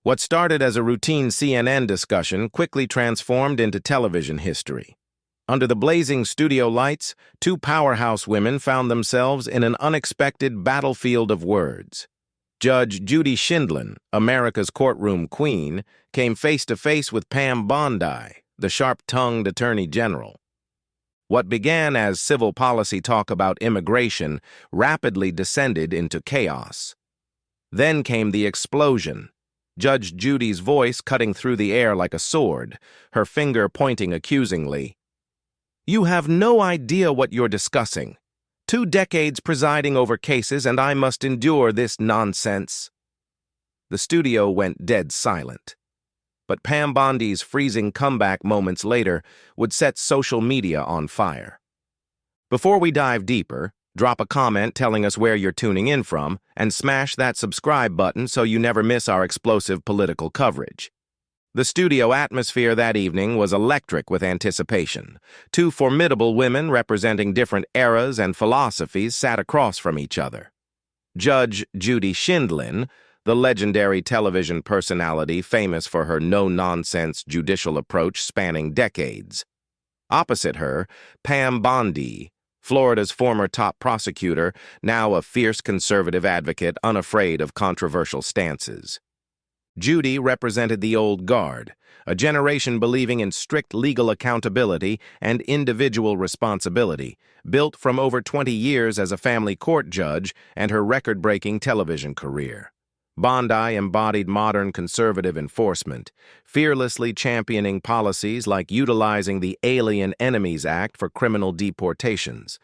What started as a routine CNN discussion quickly transformed into television history. Under the blazing studio lights, two powerhouse women found themselves in an unexpected battlefield of words. Judge Judy Sheindlin, America's courtroom queen, came face-to-face with Pam Bondi, the sharp-tongued attorney general. What began as civil policy talk about immigration rapidly descended into chaos. Then came the explosion. Judge Judy's voice cutting through the air like a sword, her finger pointing accusingly. "You have no idea what you're discussing. 2 decades presiding over cases, and I must endure this nonsense." The studio went dead silent. But Pam Bondi's freezing comeback moments later would set social media on fire. Before we dive deeper, drop a comment telling us where you're tuning in from, and smash that subscribe button so you never miss our explosive political coverage. The studio atmosphere that evening was electric with anticipation. 2 formidable women representing different eras and philosophies sat across from each other. Judge Judy Sheindlin, the legendary television personality famous for her no-nonsense judicial approach spanning decades. Opposite her, Pam Bondi, Florida's former top prosecutor, now a fierce conservative advocate unafraid of controversial stances. Judy represented the old guard, a generation believing in strict legal accountability and individual responsibility, built from over 20 years as a family court judge and her record-breaking television career. Bondi embodied modern conservative enforcement, fearlessly championing policies like utilizing the Alien Enemies Act for criminal deportations.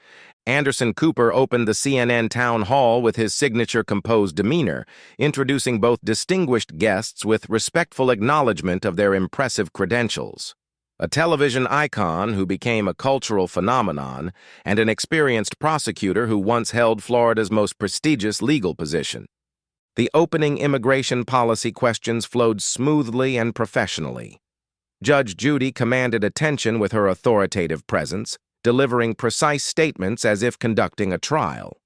Anderson Cooper opened the CNN town hall with his signature composed demeanor, introducing both distinguished guests with respectful acknowledgement of their impressive credentials. A television icon who became a cultural phenomenon, and an experienced prosecutor who once held Florida's most prestigious legal position. The opening immigration policy questions flowed smoothly and professionally. Judge Judy commanded attention with her authoritative presence, delivering precise statements as if conducting a trial.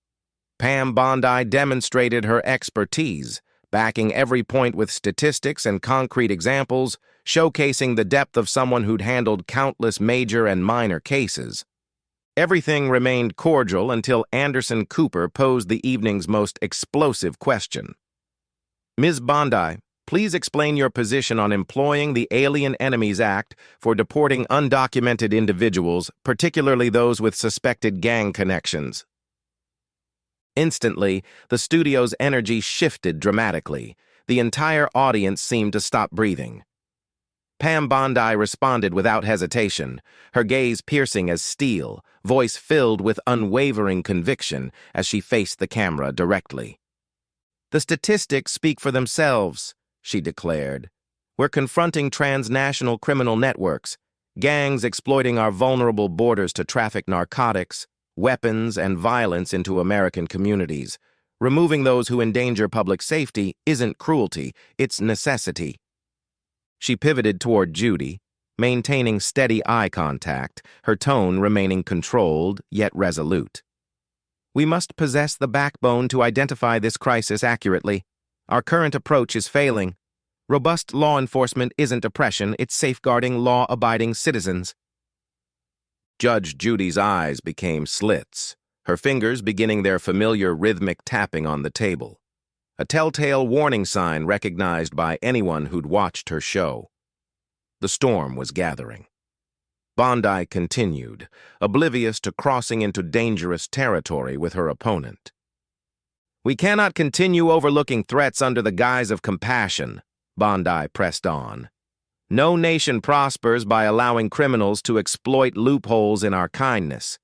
Pam Bondi demonstrated her expertise, backing every point with statistics and concrete examples, showcasing the depth of someone who'd handled countless major and minor cases. Everything remained cordial until Anderson Cooper posed the evening's most explosive question. "Ms. Bondi, please explain your position on employing the Alien Enemies Act for deporting undocumented individuals, particularly those with suspected gang connections." Instantly, the studio's energy shifted dramatically. The entire audience seemed to stop breathing. Pam Bondi responded without hesitation, her gaze piercing as steel, voice filled with unwavering conviction as she faced the camera directly. "The statistics speak for themselves," she declared. "We're confronting transnational criminal networks, gangs exploiting our vulnerable borders to traffic narcotics, weapons, and violence into American communities. Removing those who endanger public safety isn't cruelty, it's necessity." She pivoted toward Judy, maintaining steady eye contact, her tone remaining controlled yet resolute. "We must possess the backbone to identify this crisis accurately. Our current approach is failing. Robust law enforcement isn't oppression, it's safeguarding law-abiding citizens." Judge Judy's eyes became slits, her fingers beginning their familiar rhythmic tapping on the table. A telltale warning sign recognized by anyone who'd watched her show. The storm was gathering. Bondi continued, oblivious to crossing into dangerous territory with her opponent. "We cannot continue overlooking threats under the guise of compassion," Bondi pressed on. "No nation prospers by allowing criminals to exploit loopholes in our kindness.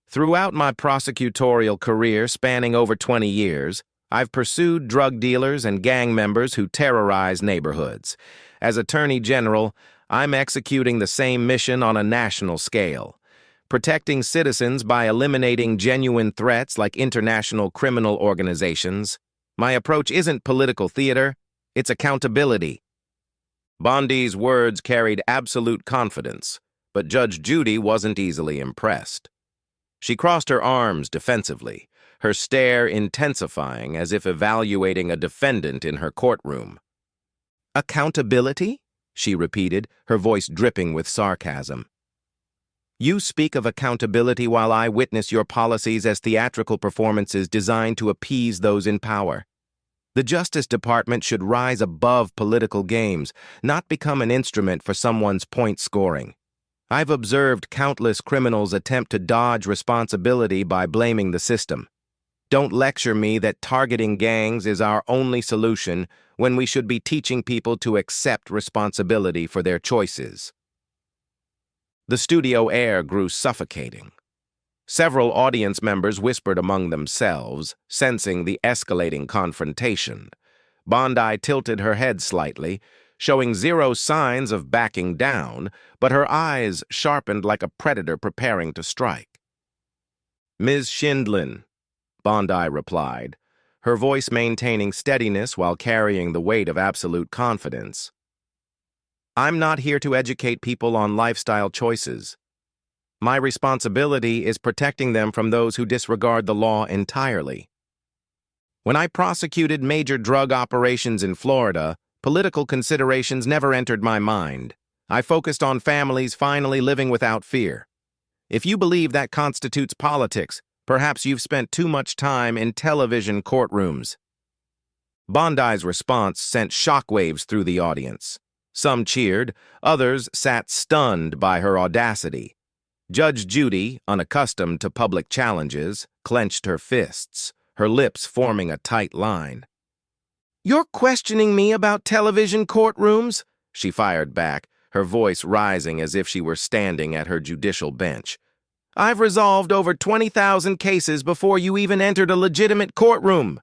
Throughout my prosecutorial career spanning over 20 years, I've pursued drug dealers and gang members who terrorize neighborhoods. As Attorney General, I'm executing the same mission on a national scale, protecting citizens by eliminating genuine threats like international criminal organizations. My approach isn't political theater, it's accountability." Bondi's words carried absolute confidence, but Judge Judy wasn't easily impressed. She crossed her arms defensively, her stare intensifying as if evaluating a defendant in her courtroom. Accountability? She repeated, her voice dripping with sarcasm. You speak of accountability while I witness your policies as theatrical performances designed to appease those in power. The Justice Department should rise above political games, not become an instrument for someone's point scoring. I've observed countless criminals attempt to dodge responsibility by blaming the system. Don't lecture me that targeting gangs is our only solution when we should be teaching people to accept responsibility for their choices. The studio air grew suffocating. Several audience members whispered among themselves, sensing the escalating confrontation. Bondi tilted her head slightly, showing zero signs of backing down, but her eyes sharpened like a predator preparing to strike. Ms. Shindlin, Bondi replied, her voice maintaining steadiness while carrying the weight of absolute confidence. I'm not here to educate people on lifestyle choices. My responsibility is protecting them from those who disregard the law entirely. When I prosecuted major drug operations in Florida, political considerations never entered my mind. I focused on families finally living without fear. If you believe that constitutes politics, perhaps you've spent too much time in television courtrooms. Bondi's response sent shockwaves through the audience. Some cheered, others sat stunned by her audacity. Judge Judy, unaccustomed to public challenges, clenched her fists, her lips forming a tight line. "You're questioning me about television courtrooms?" she fired back, her voice rising as if she were standing at her judicial bench. "I've resolved over 20,000 cases before you even entered a legitimate courtroom.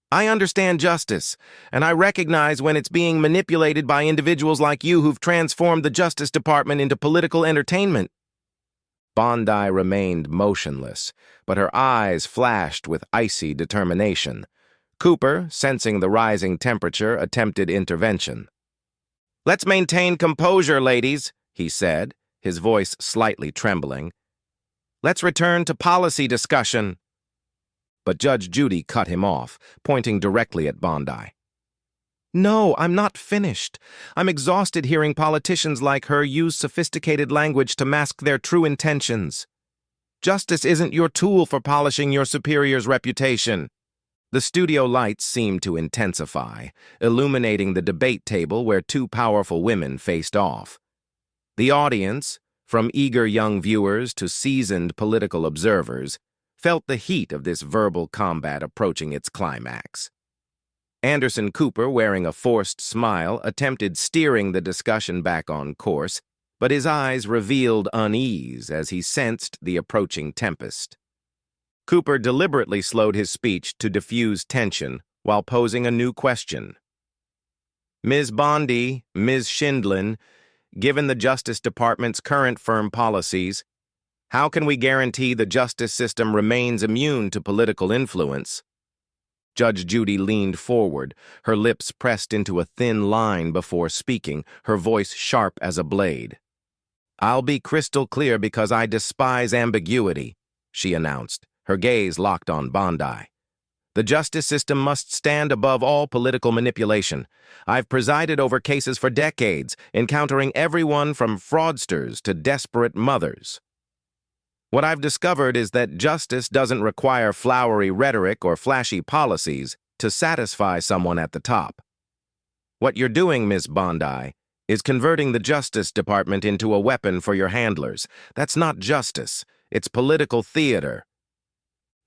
I understand justice, and I recognize when it's being manipulated by individuals like you who've transformed the Justice Department into political entertainment." Bondi remained motionless, but her eyes flashed with icy determination. Cooper, sensing the rising temperature, attempted intervention. "Let's maintain composure, ladies," he said, his voice slightly trembling. "Let's return to policy discussion." But Judge Judy cut him off, pointing directly at Bondi. "No, I'm not finished. I'm exhausted hearing politicians like her use sophisticated language to mask their true intentions. Justice isn't your tool for polishing your superior's reputation." The studio lights seemed to intensify, illuminating the debate table where two powerful women faced off. The audience, from eager young viewers to seasoned political observers, felt the heat of this verbal combat approaching its climax. Anderson Cooper, wearing a forced smile, attempted steering the discussion back on course, but his eyes revealed unease as he sensed the approaching tempest. Cooper deliberately slowed his speech to diffuse tension while posing a new question. "Ms. Bondi, Ms. Shindlin, given the Justice Department's current firm policies, how can we guarantee the justice system remains immune to political influence?" Judge Judy leaned forward, her lips pressed into a thin line before speaking, her voice sharp as a blade. "I'll be crystal clear because I despise ambiguity," she announced, her gaze locked on Bondi. "The justice system must stand above all political manipulation. I've presided over cases for decades, encountering everyone from fraudsters to desperate mothers. What I've discovered is that justice doesn't require flowery rhetoric or flashy policies to satisfy someone at the top. What you're doing, Ms. Bondi, is converting the Justice Department into a weapon for your handlers. That's not justice. It's political theater."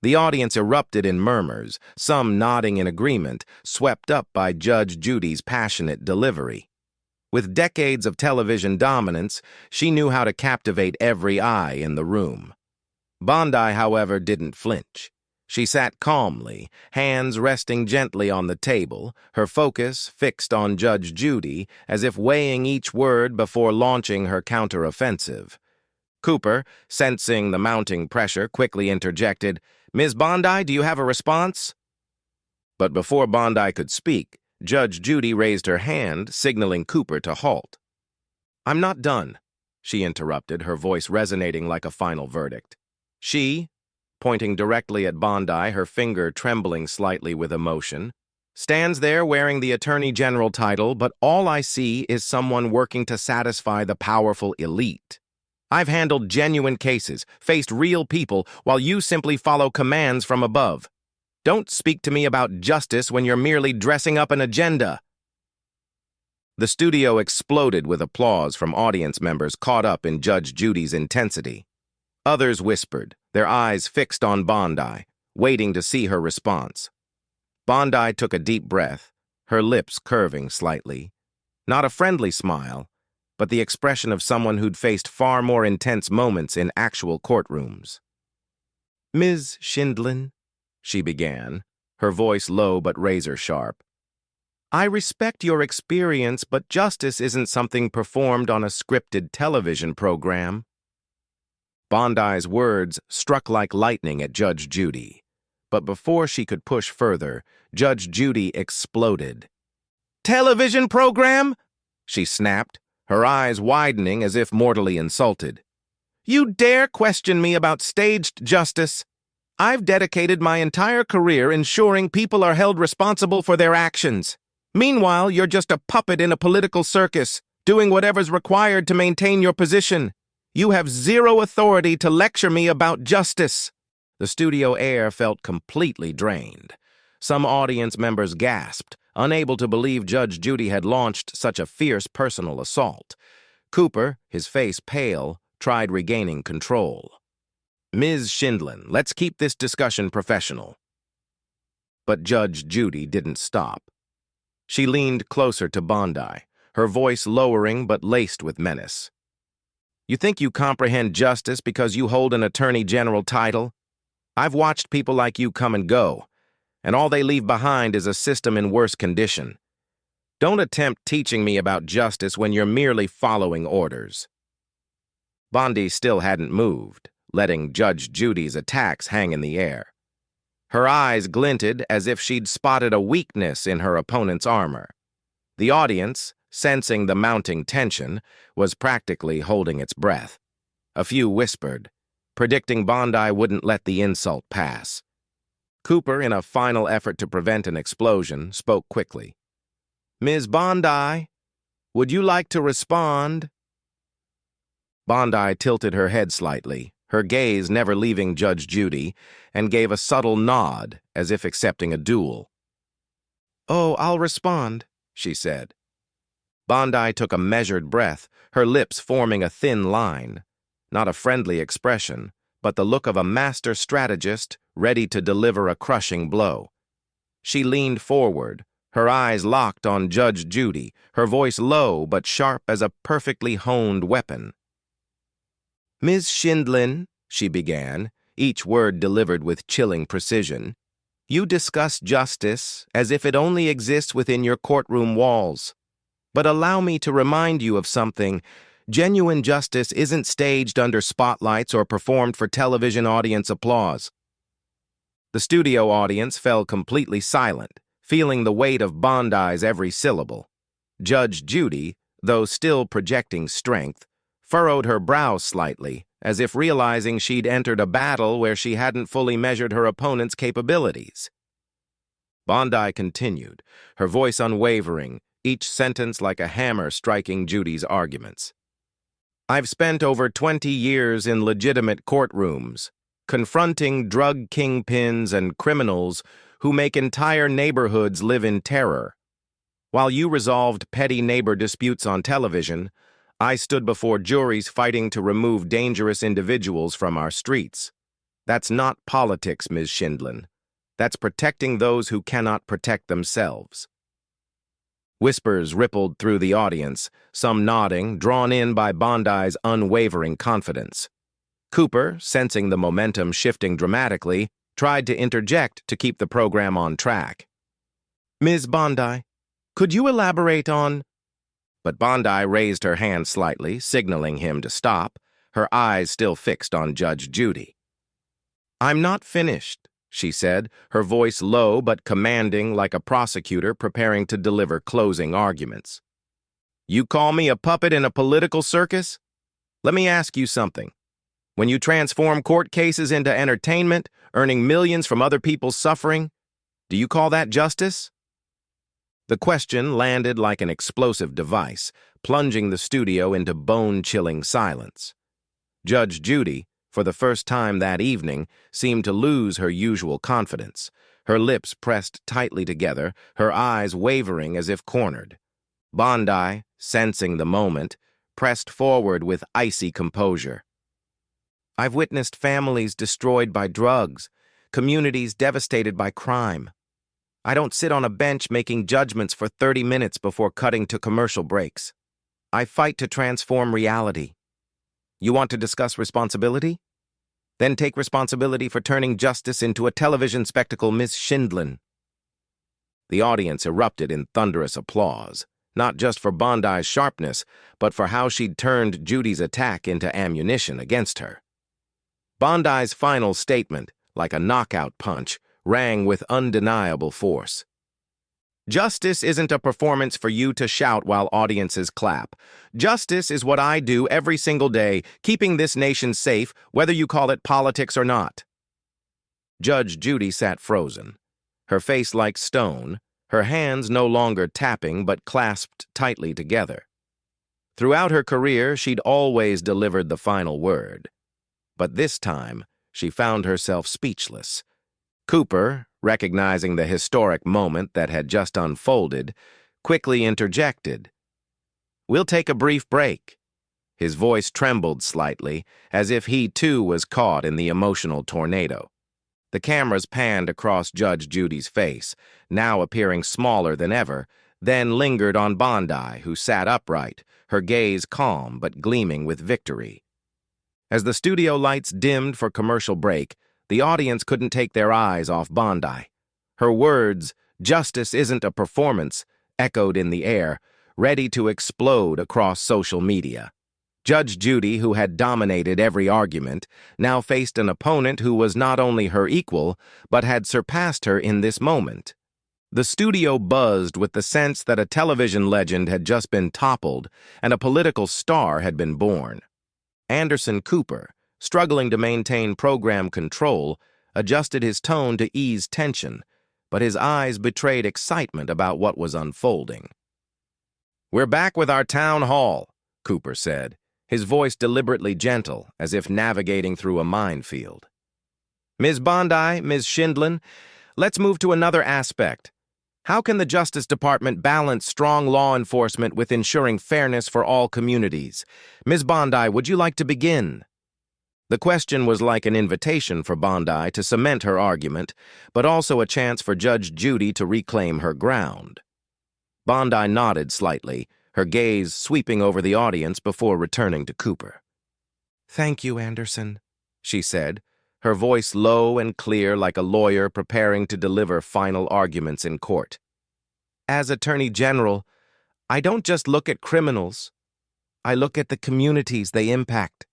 The audience erupted in murmurs, some nodding in agreement, swept up by Judge Judy's passionate delivery. With decades of television dominance, she knew how to captivate every eye in the room. Bondi, however, didn't flinch. She sat calmly, hands resting gently on the table, her focus fixed on Judge Judy, as if weighing each word before launching her counteroffensive. Cooper, sensing the mounting pressure, quickly interjected, "Ms. Bondi, do you have a response?" But before Bondi could speak, Judge Judy raised her hand, signaling Cooper to halt. "I'm not done," she interrupted, her voice resonating like a final verdict. She, pointing directly at Bondi, her finger trembling slightly with emotion, stands there wearing the Attorney General title, but all I see is someone working to satisfy the powerful elite. I've handled genuine cases, faced real people, while you simply follow commands from above. Don't speak to me about justice when you're merely dressing up an agenda. The studio exploded with applause from audience members caught up in Judge Judy's intensity. Others whispered, their eyes fixed on Bondi, waiting to see her response. Bondi took a deep breath, her lips curving slightly. Not a friendly smile, but the expression of someone who'd faced far more intense moments in actual courtrooms. "Ms. Shindlin," she began, her voice low but razor-sharp. "I respect your experience, but justice isn't something performed on a scripted television program." Bondi's words struck like lightning at Judge Judy. But before she could push further, Judge Judy exploded. "Television program?" she snapped, her eyes widening as if mortally insulted. "You dare question me about staged justice? I've dedicated my entire career ensuring people are held responsible for their actions. Meanwhile, you're just a puppet in a political circus, doing whatever's required to maintain your position. You have zero authority to lecture me about justice." The studio air felt completely drained. Some audience members gasped, unable to believe Judge Judy had launched such a fierce personal assault. Cooper, his face pale, tried regaining control. "Ms. Shindlin, let's keep this discussion professional." But Judge Judy didn't stop. She leaned closer to Bondi, her voice lowering but laced with menace. "You think you comprehend justice because you hold an Attorney General title? I've watched people like you come and go, and all they leave behind is a system in worse condition. Don't attempt teaching me about justice when you're merely following orders." Bondi still hadn't moved, letting Judge Judy's attacks hang in the air. Her eyes glinted as if she'd spotted a weakness in her opponent's armor. The audience, sensing the mounting tension, was practically holding its breath. A few whispered, predicting Bondi wouldn't let the insult pass. Cooper, in a final effort to prevent an explosion, spoke quickly. "Ms. Bondi, would you like to respond?" Bondi tilted her head slightly, her gaze never leaving Judge Judy, and gave a subtle nod, as if accepting a duel. "Oh, I'll respond," she said. Bondi took a measured breath, her lips forming a thin line. Not a friendly expression, but the look of a master strategist ready to deliver a crushing blow. She leaned forward, her eyes locked on Judge Judy, her voice low but sharp as a perfectly honed weapon. "Ms. Shindlin," she began, each word delivered with chilling precision, "you discuss justice as if it only exists within your courtroom walls. But allow me to remind you of something. Genuine justice isn't staged under spotlights or performed for television audience applause." The studio audience fell completely silent, feeling the weight of Bondi's every syllable. Judge Judy, though still projecting strength, furrowed her brow slightly, as if realizing she'd entered a battle where she hadn't fully measured her opponent's capabilities. Bondi continued, her voice unwavering, each sentence like a hammer striking Judy's arguments. "I've spent over 20 years in legitimate courtrooms, confronting drug kingpins and criminals who make entire neighborhoods live in terror. While you resolved petty neighbor disputes on television, I stood before juries fighting to remove dangerous individuals from our streets. That's not politics, Ms. Shindlin. That's protecting those who cannot protect themselves." Whispers rippled through the audience, some nodding, drawn in by Bondi's unwavering confidence. Cooper, sensing the momentum shifting dramatically, tried to interject to keep the program on track. "Ms. Bondi, could you elaborate on—" But Bondi raised her hand slightly, signaling him to stop, her eyes still fixed on Judge Judy. "I'm not finished," she said, her voice low but commanding like a prosecutor preparing to deliver closing arguments. "You call me a puppet in a political circus? Let me ask you something. When you transform court cases into entertainment, earning millions from other people's suffering, do you call that justice? The question landed like an explosive device, plunging the studio into bone-chilling silence. Judge Judy, for the first time that evening, seemed to lose her usual confidence, her lips pressed tightly together, her eyes wavering as if cornered. Bondi, sensing the moment, pressed forward with icy composure. "I've witnessed families destroyed by drugs, communities devastated by crime. I don't sit on a bench making judgments for 30 minutes before cutting to commercial breaks. I fight to transform reality. You want to discuss responsibility? Then take responsibility for turning justice into a television spectacle, Ms. Schindlin." The audience erupted in thunderous applause, not just for Bondi's sharpness, but for how she'd turned Judy's attack into ammunition against her. Bondi's final statement, like a knockout punch, rang with undeniable force. "Justice isn't a performance for you to shout while audiences clap. Justice is what I do every single day, keeping this nation safe, whether you call it politics or not." Judge Judy sat frozen, her face like stone, her hands no longer tapping but clasped tightly together. Throughout her career, she'd always delivered the final word. But this time, she found herself speechless. Cooper, recognizing the historic moment that had just unfolded, quickly interjected. "We'll take a brief break." His voice trembled slightly, as if he too was caught in the emotional tornado. The cameras panned across Judge Judy's face, now appearing smaller than ever, then lingered on Bondi, who sat upright, her gaze calm but gleaming with victory. As the studio lights dimmed for commercial break, the audience couldn't take their eyes off Bondi. Her words, "Justice isn't a performance," echoed in the air, ready to explode across social media. Judge Judy, who had dominated every argument, now faced an opponent who was not only her equal, but had surpassed her in this moment. The studio buzzed with the sense that a television legend had just been toppled and a political star had been born. Anderson Cooper, struggling to maintain program control, adjusted his tone to ease tension, but his eyes betrayed excitement about what was unfolding. "We're back with our town hall," Cooper said, his voice deliberately gentle, as if navigating through a minefield. "Ms. Bondi, Ms. Schindlin, let's move to another aspect. How can the Justice Department balance strong law enforcement with ensuring fairness for all communities? Ms. Bondi, would you like to begin?" The question was like an invitation for Bondi to cement her argument, but also a chance for Judge Judy to reclaim her ground. Bondi nodded slightly, her gaze sweeping over the audience before returning to Cooper. "Thank you, Anderson," she said, her voice low and clear like a lawyer preparing to deliver final arguments in court. "As Attorney General, I don't just look at criminals. I look at the communities they impact.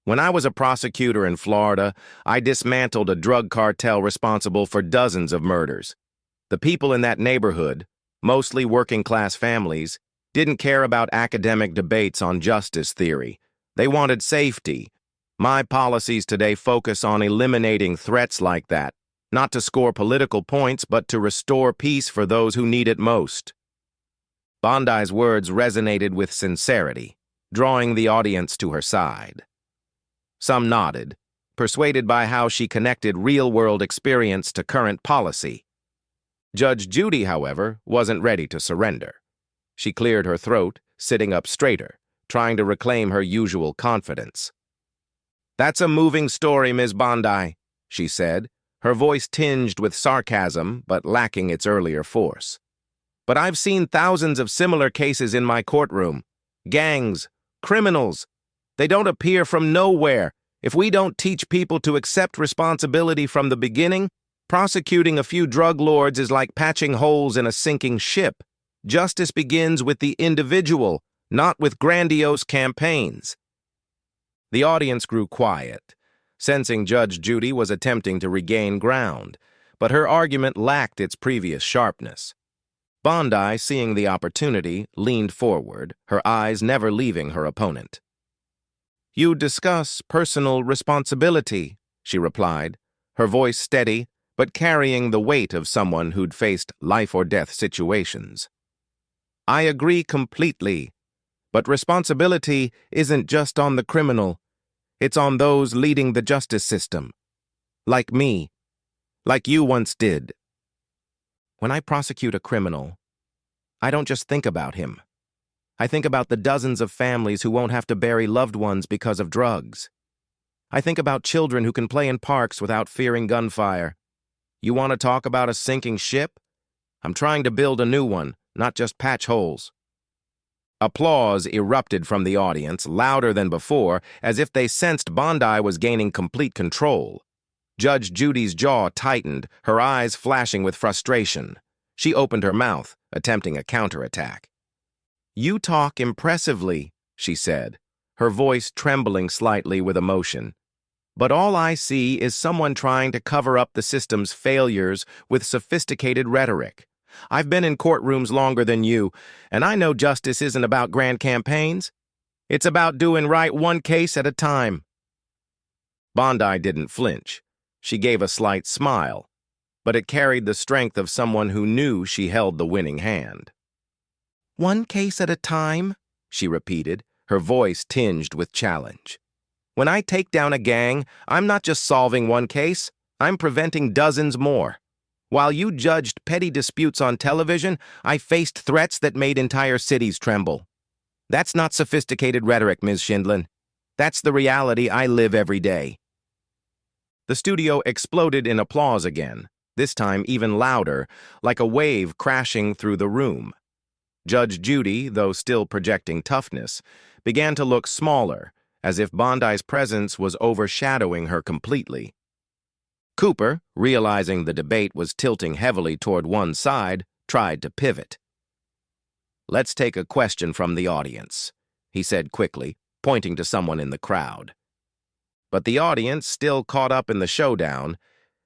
When I was a prosecutor in Florida, I dismantled a drug cartel responsible for dozens of murders. The people in that neighborhood, mostly working-class families, didn't care about academic debates on justice theory. They wanted safety. My policies today focus on eliminating threats like that, not to score political points, but to restore peace for those who need it most." Bondi's words resonated with sincerity, drawing the audience to her side. Some nodded, persuaded by how she connected real-world experience to current policy. Judge Judy, however, wasn't ready to surrender. She cleared her throat, sitting up straighter, trying to reclaim her usual confidence. "That's a moving story, Ms. Bondi," she said, her voice tinged with sarcasm but lacking its earlier force. "But I've seen thousands of similar cases in my courtroom. Gangs, criminals. They don't appear from nowhere. If we don't teach people to accept responsibility from the beginning, prosecuting a few drug lords is like patching holes in a sinking ship. Justice begins with the individual, not with grandiose campaigns." The audience grew quiet, sensing Judge Judy was attempting to regain ground, but her argument lacked its previous sharpness. Bondi, seeing the opportunity, leaned forward, her eyes never leaving her opponent. "You discuss personal responsibility," she replied, her voice steady, but carrying the weight of someone who'd faced life-or-death situations. I agree completely, but responsibility isn't just on the criminal. It's on those leading the justice system. Like me. Like you once did. When I prosecute a criminal, I don't just think about him. I think about the dozens of families who won't have to bury loved ones because of drugs. I think about children who can play in parks without fearing gunfire. You want to talk about a sinking ship? I'm trying to build a new one, not just patch holes. Applause erupted from the audience, louder than before, as if they sensed Bondi was gaining complete control. Judge Judy's jaw tightened, her eyes flashing with frustration. She opened her mouth, attempting a counterattack. "You talk impressively," she said, her voice trembling slightly with emotion. "But all I see is someone trying to cover up the system's failures with sophisticated rhetoric. I've been in courtrooms longer than you, and I know justice isn't about grand campaigns. It's about doing right one case at a time." Bondi didn't flinch. She gave a slight smile, but it carried the strength of someone who knew she held the winning hand. "One case at a time," she repeated, her voice tinged with challenge. "When I take down a gang, I'm not just solving one case, I'm preventing dozens more. While you judged petty disputes on television, I faced threats that made entire cities tremble. That's not sophisticated rhetoric, Ms. Schindlin. That's the reality I live every day." The studio exploded in applause again, this time even louder, like a wave crashing through the room. Judge Judy, though still projecting toughness, began to look smaller, as if Bondi's presence was overshadowing her completely. Cooper, realizing the debate was tilting heavily toward one side, tried to pivot. "Let's take a question from the audience," he said quickly, pointing to someone in the crowd. But the audience, still caught up in the showdown,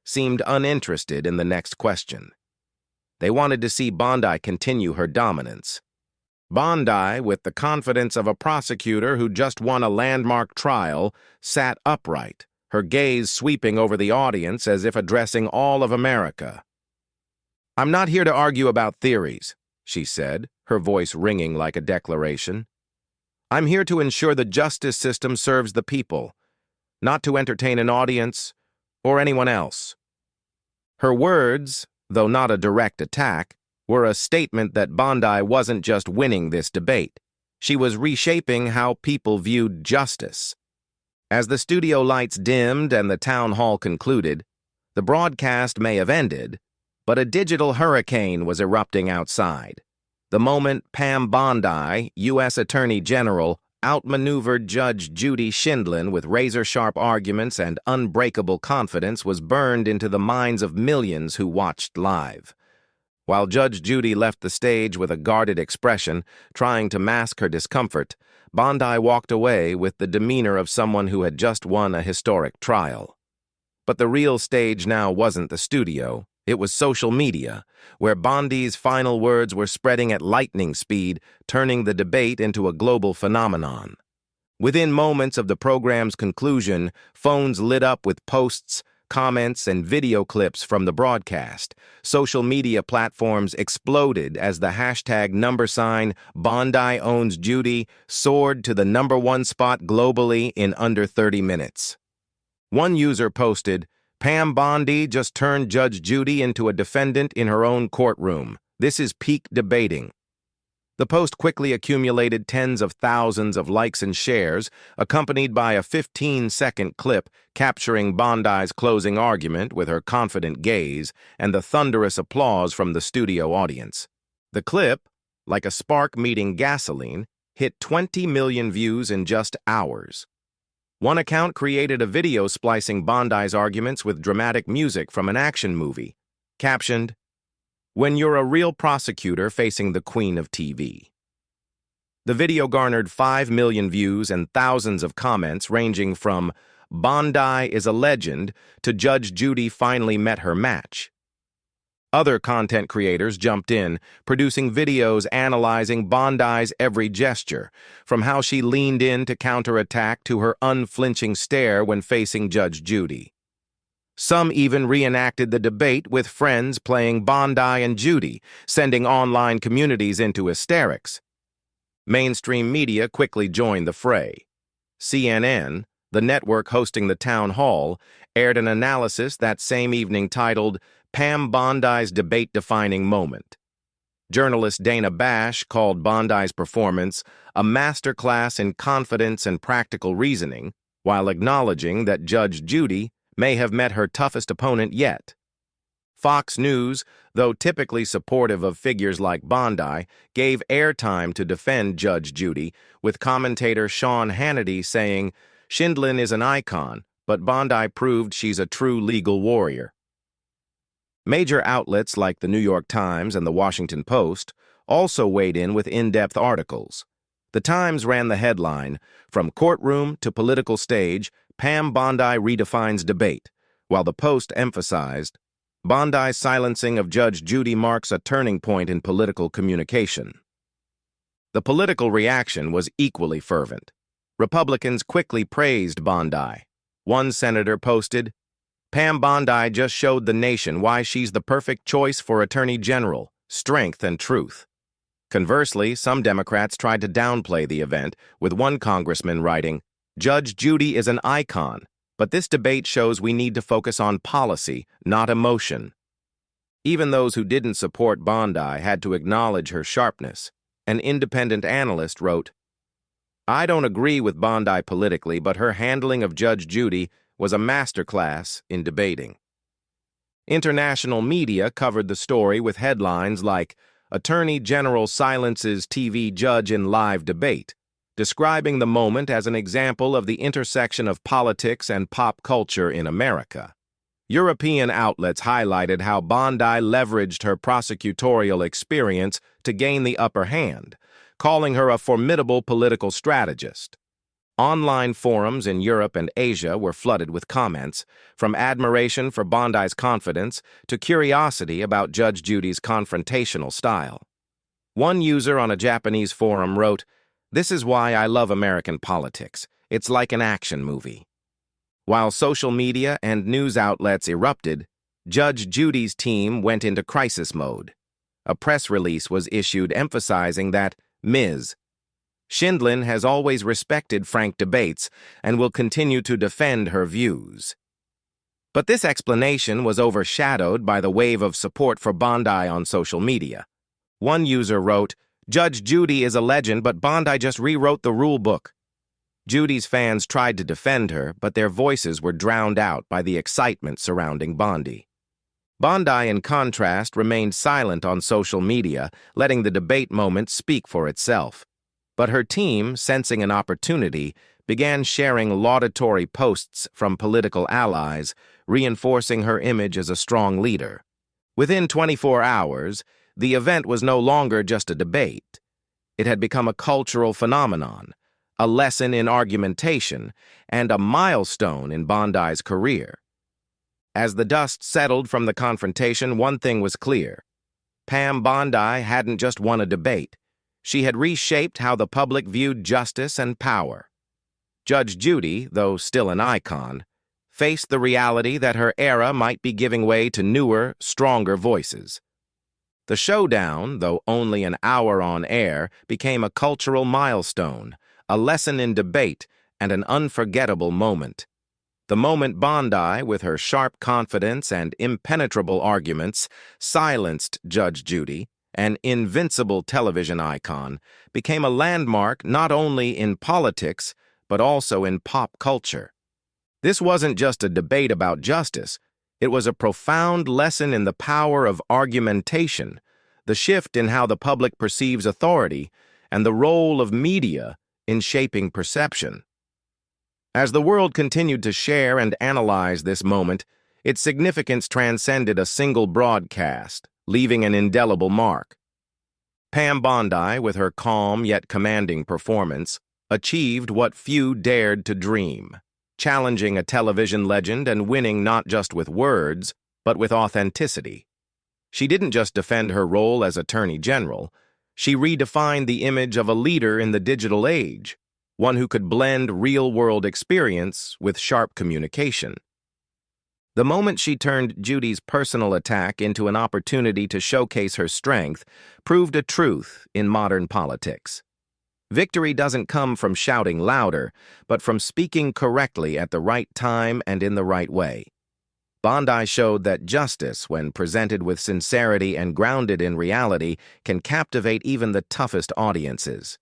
seemed uninterested in the next question. They wanted to see Bondi continue her dominance. Bondi, with the confidence of a prosecutor who just won a landmark trial, sat upright, her gaze sweeping over the audience as if addressing all of America. "I'm not here to argue about theories," she said, her voice ringing like a declaration. "I'm here to ensure the justice system serves the people, not to entertain an audience or anyone else." Her words, though not a direct attack, were a statement that Bondi wasn't just winning this debate. She was reshaping how people viewed justice. As the studio lights dimmed and the town hall concluded, the broadcast may have ended, but a digital hurricane was erupting outside. The moment Pam Bondi, U.S. Attorney General, outmaneuvered Judge Judy Schindlin with razor-sharp arguments and unbreakable confidence was burned into the minds of millions who watched live. While Judge Judy left the stage with a guarded expression, trying to mask her discomfort, Bondi walked away with the demeanor of someone who had just won a historic trial. But the real stage now wasn't the studio. It was social media, where Bondi's final words were spreading at lightning speed, turning the debate into a global phenomenon. Within moments of the program's conclusion, phones lit up with posts, comments, and video clips from the broadcast. Social media platforms exploded as the hashtag #Bondi owns Judy soared to the #1 spot globally in under 30 minutes. One user posted, "Pam Bondi just turned Judge Judy into a defendant in her own courtroom. This is peak debating." The post quickly accumulated tens of thousands of likes and shares, accompanied by a 15-second clip capturing Bondi's closing argument with her confident gaze and the thunderous applause from the studio audience. The clip, like a spark meeting gasoline, hit 20 million views in just hours. One account created a video splicing Bondi's arguments with dramatic music from an action movie, captioned, "When you're a real prosecutor facing the queen of TV." The video garnered 5 million views and thousands of comments ranging from "Bondi is a legend" to "Judge Judy finally met her match." Other content creators jumped in, producing videos analyzing Bondi's every gesture, from how she leaned in to counterattack to her unflinching stare when facing Judge Judy. Some even reenacted the debate with friends playing Bondi and Judy, sending online communities into hysterics. Mainstream media quickly joined the fray. CNN, the network hosting the town hall, aired an analysis that same evening titled Pam Bondi's Debate-Defining Moment. Journalist Dana Bash called Bondi's performance a masterclass in confidence and practical reasoning, while acknowledging that Judge Judy may have met her toughest opponent yet. Fox News, though typically supportive of figures like Bondi, gave airtime to defend Judge Judy, with commentator Sean Hannity saying, "Shindlin is an icon, but Bondi proved she's a true legal warrior." Major outlets like the New York Times and the Washington Post also weighed in with in-depth articles. The Times ran the headline, "From Courtroom to Political Stage, Pam Bondi redefines debate," while the Post emphasized, "Bondi's silencing of Judge Judy marks a turning point in political communication." The political reaction was equally fervent. Republicans quickly praised Bondi. One senator posted, "Pam Bondi just showed the nation why she's the perfect choice for Attorney General, strength and truth." Conversely, some Democrats tried to downplay the event, with one congressman writing, "Judge Judy is an icon, but this debate shows we need to focus on policy, not emotion." Even those who didn't support Bondi had to acknowledge her sharpness. An independent analyst wrote, "I don't agree with Bondi politically, but her handling of Judge Judy was a masterclass in debating." International media covered the story with headlines like, "Attorney General silences TV judge in live debate," describing the moment as an example of the intersection of politics and pop culture in America. European outlets highlighted how Bondi leveraged her prosecutorial experience to gain the upper hand, calling her a formidable political strategist. Online forums in Europe and Asia were flooded with comments, from admiration for Bondi's confidence to curiosity about Judge Judy's confrontational style. One user on a Japanese forum wrote, "This is why I love American politics. It's like an action movie." While social media and news outlets erupted, Judge Judy's team went into crisis mode. A press release was issued emphasizing that Ms. Shindlin has always respected frank debates and will continue to defend her views. But this explanation was overshadowed by the wave of support for Bondi on social media. One user wrote, "Judge Judy is a legend, but Bondi just rewrote the rule book." Judy's fans tried to defend her, but their voices were drowned out by the excitement surrounding Bondi. Bondi, in contrast, remained silent on social media, letting the debate moment speak for itself. But her team, sensing an opportunity, began sharing laudatory posts from political allies, reinforcing her image as a strong leader. Within 24 hours, the event was no longer just a debate. It had become a cultural phenomenon, a lesson in argumentation, and a milestone in Bondi's career. As the dust settled from the confrontation, one thing was clear. Pam Bondi hadn't just won a debate. She had reshaped how the public viewed justice and power. Judge Judy, though still an icon, faced the reality that her era might be giving way to newer, stronger voices. The Showdown, though only an hour on air, became a cultural milestone, a lesson in debate, and an unforgettable moment. The moment Bondi, with her sharp confidence and impenetrable arguments, silenced Judge Judy, an invincible television icon, became a landmark not only in politics, but also in pop culture. This wasn't just a debate about justice. It was a profound lesson in the power of argumentation, the shift in how the public perceives authority, and the role of media in shaping perception. As the world continued to share and analyze this moment, its significance transcended a single broadcast, leaving an indelible mark. Pam Bondi, with her calm yet commanding performance, achieved what few dared to dream, challenging a television legend and winning not just with words, but with authenticity. She didn't just defend her role as Attorney General, she redefined the image of a leader in the digital age, one who could blend real-world experience with sharp communication. The moment she turned Judy's personal attack into an opportunity to showcase her strength proved a truth in modern politics. Victory doesn't come from shouting louder, but from speaking correctly at the right time and in the right way. Bondi showed that justice, when presented with sincerity and grounded in reality, can captivate even the toughest audiences.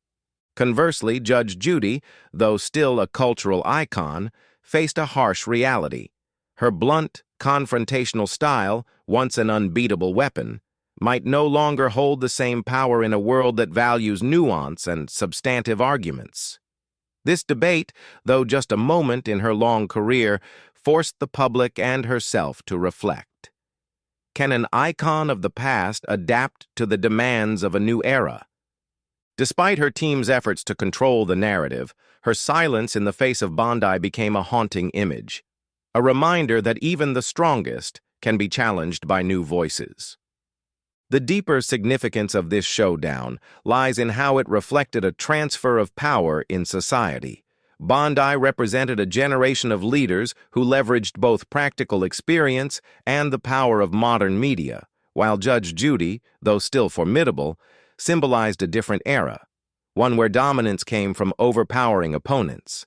Conversely, Judge Judy, though still a cultural icon, faced a harsh reality. Her blunt, confrontational style, once an unbeatable weapon, might no longer hold the same power in a world that values nuance and substantive arguments. This debate, though just a moment in her long career, forced the public and herself to reflect. Can an icon of the past adapt to the demands of a new era? Despite her team's efforts to control the narrative, her silence in the face of Bondi became a haunting image, a reminder that even the strongest can be challenged by new voices. The deeper significance of this showdown lies in how it reflected a transfer of power in society. Bondi represented a generation of leaders who leveraged both practical experience and the power of modern media, while Judge Judy, though still formidable, symbolized a different era, one where dominance came from overpowering opponents.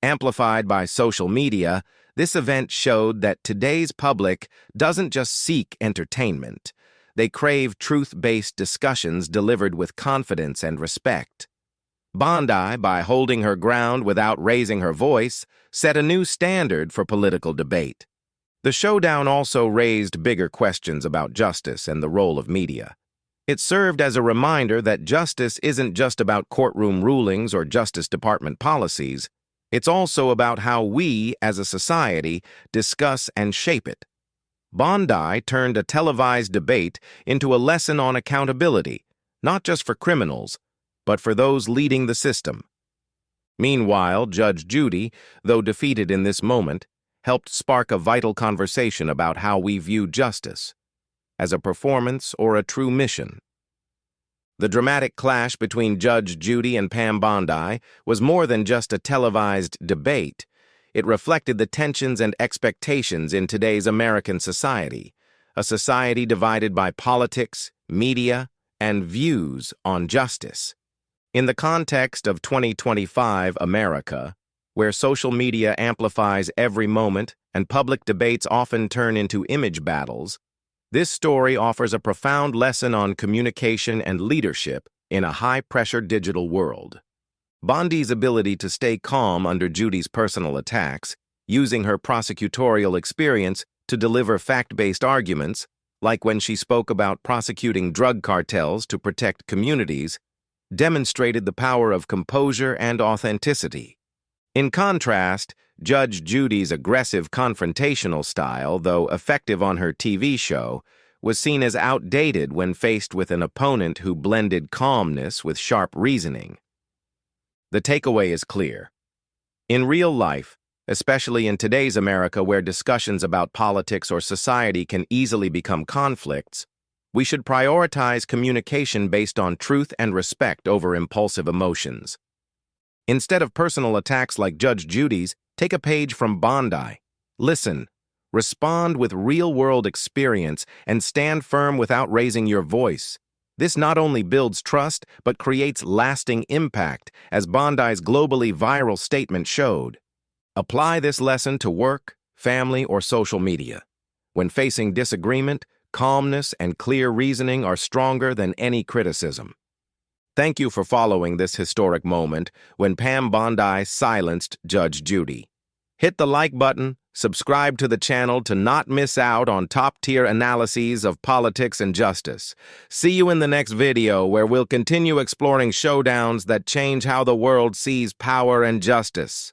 Amplified by social media, this event showed that today's public doesn't just seek entertainment. They crave truth-based discussions delivered with confidence and respect. Bondi, by holding her ground without raising her voice, set a new standard for political debate. The showdown also raised bigger questions about justice and the role of media. It served as a reminder that justice isn't just about courtroom rulings or Justice Department policies. It's also about how we, as a society, discuss and shape it. Bondi turned a televised debate into a lesson on accountability, not just for criminals, but for those leading the system. Meanwhile, Judge Judy, though defeated in this moment, helped spark a vital conversation about how we view justice, as a performance or a true mission. The dramatic clash between Judge Judy and Pam Bondi was more than just a televised debate. It reflected the tensions and expectations in today's American society, a society divided by politics, media, and views on justice. In the context of 2025 America, where social media amplifies every moment and public debates often turn into image battles, this story offers a profound lesson on communication and leadership in a high-pressure digital world. Bondi's ability to stay calm under Judy's personal attacks, using her prosecutorial experience to deliver fact-based arguments, like when she spoke about prosecuting drug cartels to protect communities, demonstrated the power of composure and authenticity. In contrast, Judge Judy's aggressive confrontational style, though effective on her TV show, was seen as outdated when faced with an opponent who blended calmness with sharp reasoning. The takeaway is clear. In real life, especially in today's America where discussions about politics or society can easily become conflicts, we should prioritize communication based on truth and respect over impulsive emotions. Instead of personal attacks like Judge Judy's, take a page from Bondi. Listen, respond with real-world experience, and stand firm without raising your voice. This not only builds trust, but creates lasting impact, as Bondi's globally viral statement showed. Apply this lesson to work, family, or social media. When facing disagreement, calmness and clear reasoning are stronger than any criticism. Thank you for following this historic moment when Pam Bondi silenced Judge Judy. Hit the like button, subscribe to the channel to not miss out on top-tier analyses of politics and justice. See you in the next video where we'll continue exploring showdowns that change how the world sees power and justice.